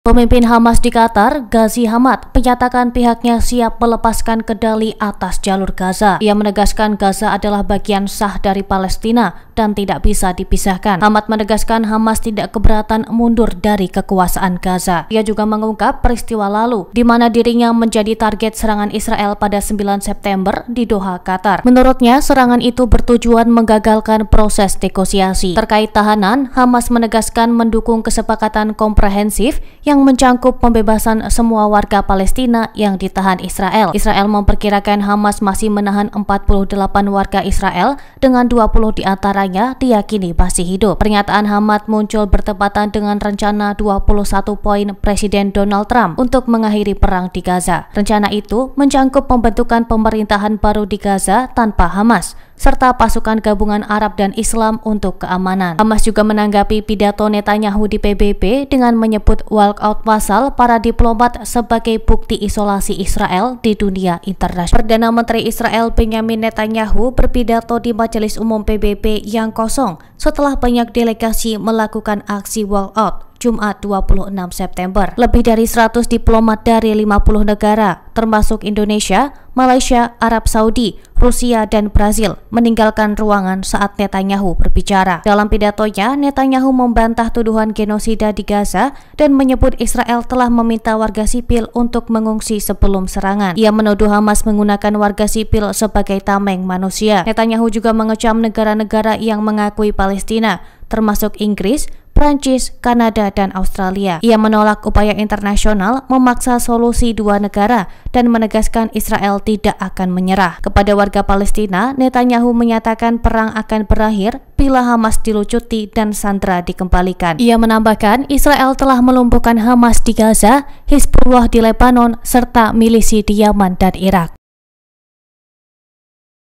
Pemimpin Hamas di Qatar, Ghazi Hamad, menyatakan pihaknya siap melepaskan kendali atas jalur Gaza. Ia menegaskan Gaza adalah bagian sah dari Palestina dan tidak bisa dipisahkan. Hamad menegaskan Hamas tidak keberatan mundur dari kekuasaan Gaza. Ia juga mengungkap peristiwa lalu, di mana dirinya menjadi target serangan Israel pada 9 September di Doha, Qatar. Menurutnya, serangan itu bertujuan menggagalkan proses negosiasi. Terkait tahanan, Hamas menegaskan mendukung kesepakatan komprehensif yang mencangkup pembebasan semua warga Palestina yang ditahan Israel. Israel memperkirakan Hamas masih menahan 48 warga Israel dengan 20 diantaranya diyakini masih hidup. Pernyataan Hamad muncul bertepatan dengan rencana 21 poin Presiden Donald Trump untuk mengakhiri perang di Gaza. Rencana itu mencangkup pembentukan pemerintahan baru di Gaza tanpa Hamas, serta pasukan gabungan Arab dan Islam untuk keamanan. Hamas juga menanggapi pidato Netanyahu di PBB dengan menyebut walkout massal para diplomat sebagai bukti isolasi Israel di dunia internasional. Perdana Menteri Israel Benjamin Netanyahu berpidato di Majelis Umum PBB yang kosong setelah banyak delegasi melakukan aksi walkout Jumat 26 September. Lebih dari 100 diplomat dari 50 negara, termasuk Indonesia, Malaysia, Arab Saudi, Rusia, dan Brazil, meninggalkan ruangan saat Netanyahu berbicara. Dalam pidatonya, Netanyahu membantah tuduhan genosida di Gaza dan menyebut Israel telah meminta warga sipil untuk mengungsi sebelum serangan. Ia menuduh Hamas menggunakan warga sipil sebagai tameng manusia. Netanyahu juga mengecam negara-negara yang mengakui Palestina, termasuk Inggris, Prancis, Kanada, dan Australia. Ia menolak upaya internasional memaksa solusi dua negara dan menegaskan Israel tidak akan menyerah. Kepada warga Palestina, Netanyahu menyatakan perang akan berakhir bila Hamas dilucuti dan sandera dikembalikan. Ia menambahkan Israel telah melumpuhkan Hamas di Gaza, Hizbullah di Lebanon, serta milisi di Yaman dan Irak.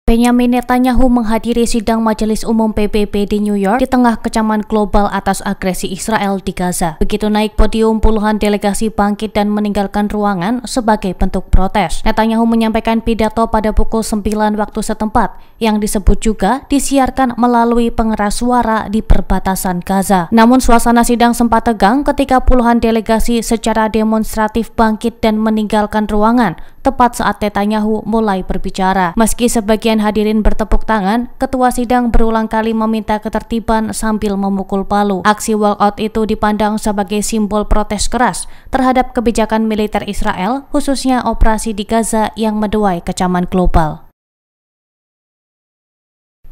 Benjamin Netanyahu menghadiri sidang Majelis Umum PBB di New York di tengah kecaman global atas agresi Israel di Gaza. Begitu naik podium, puluhan delegasi bangkit dan meninggalkan ruangan sebagai bentuk protes. Netanyahu menyampaikan pidato pada pukul 9 waktu setempat, yang disebut juga disiarkan melalui pengeras suara di perbatasan Gaza. Namun suasana sidang sempat tegang ketika puluhan delegasi secara demonstratif bangkit dan meninggalkan ruangan tepat saat Netanyahu mulai berbicara. Meski sebagian hadirin bertepuk tangan, ketua sidang berulang kali meminta ketertiban sambil memukul palu. Aksi walkout itu dipandang sebagai simbol protes keras terhadap kebijakan militer Israel, khususnya operasi di Gaza yang menuai kecaman global.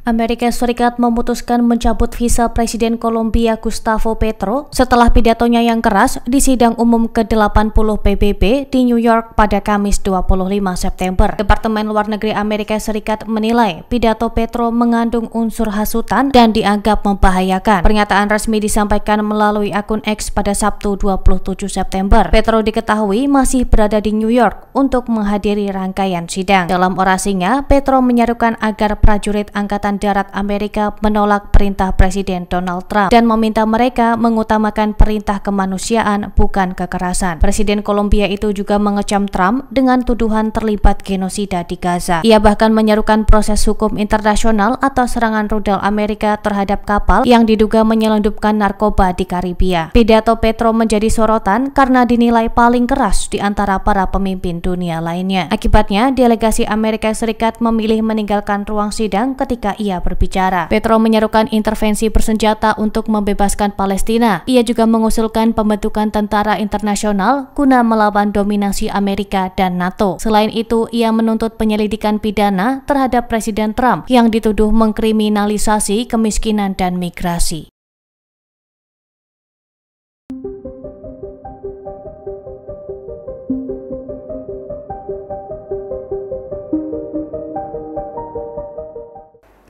Amerika Serikat memutuskan mencabut visa Presiden Kolombia Gustavo Petro setelah pidatonya yang keras di sidang umum ke-80 PBB di New York pada Kamis 25 September. Departemen Luar Negeri Amerika Serikat menilai pidato Petro mengandung unsur hasutan dan dianggap membahayakan. Pernyataan resmi disampaikan melalui akun X pada Sabtu 27 September. Petro diketahui masih berada di New York untuk menghadiri rangkaian sidang. Dalam orasinya, Petro menyerukan agar prajurit Angkatan Darat Amerika menolak perintah Presiden Donald Trump dan meminta mereka mengutamakan perintah kemanusiaan, bukan kekerasan. Presiden Kolombia itu juga mengecam Trump dengan tuduhan terlibat genosida di Gaza. Ia bahkan menyerukan proses hukum internasional atas serangan rudal Amerika terhadap kapal yang diduga menyelundupkan narkoba di Karibia. Pidato Petro menjadi sorotan karena dinilai paling keras di antara para pemimpin dunia lainnya. Akibatnya, delegasi Amerika Serikat memilih meninggalkan ruang sidang ketika ia berbicara. Petro menyerukan intervensi bersenjata untuk membebaskan Palestina. Ia juga mengusulkan pembentukan tentara internasional guna melawan dominasi Amerika dan NATO. Selain itu, ia menuntut penyelidikan pidana terhadap Presiden Trump yang dituduh mengkriminalisasi kemiskinan dan migrasi.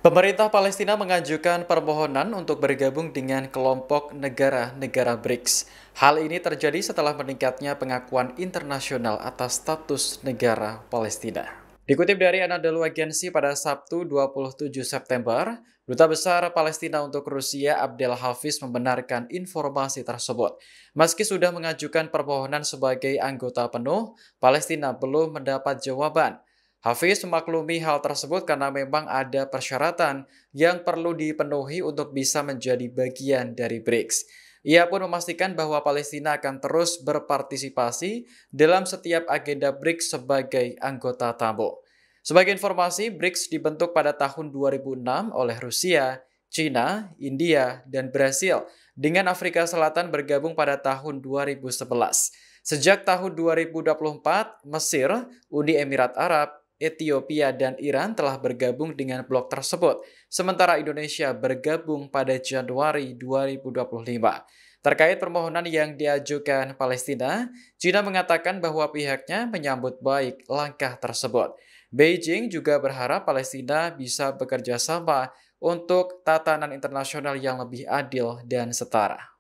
Pemerintah Palestina mengajukan permohonan untuk bergabung dengan kelompok negara-negara BRICS. Hal ini terjadi setelah meningkatnya pengakuan internasional atas status negara Palestina. Dikutip dari Anadolu Agency pada Sabtu 27 September, Duta Besar Palestina untuk Rusia Abdel Hafiz membenarkan informasi tersebut. Meski sudah mengajukan permohonan sebagai anggota penuh, Palestina belum mendapat jawaban. Hafiz memaklumi hal tersebut karena memang ada persyaratan yang perlu dipenuhi untuk bisa menjadi bagian dari BRICS. Ia pun memastikan bahwa Palestina akan terus berpartisipasi dalam setiap agenda BRICS sebagai anggota tamu. Sebagai informasi, BRICS dibentuk pada tahun 2006 oleh Rusia, China, India, dan Brasil, dengan Afrika Selatan bergabung pada tahun 2011. Sejak tahun 2024, Mesir, Uni Emirat Arab, Ethiopia, dan Iran telah bergabung dengan blok tersebut, sementara Indonesia bergabung pada Januari 2025. Terkait permohonan yang diajukan Palestina, China mengatakan bahwa pihaknya menyambut baik langkah tersebut. Beijing juga berharap Palestina bisa bekerja sama untuk tatanan internasional yang lebih adil dan setara.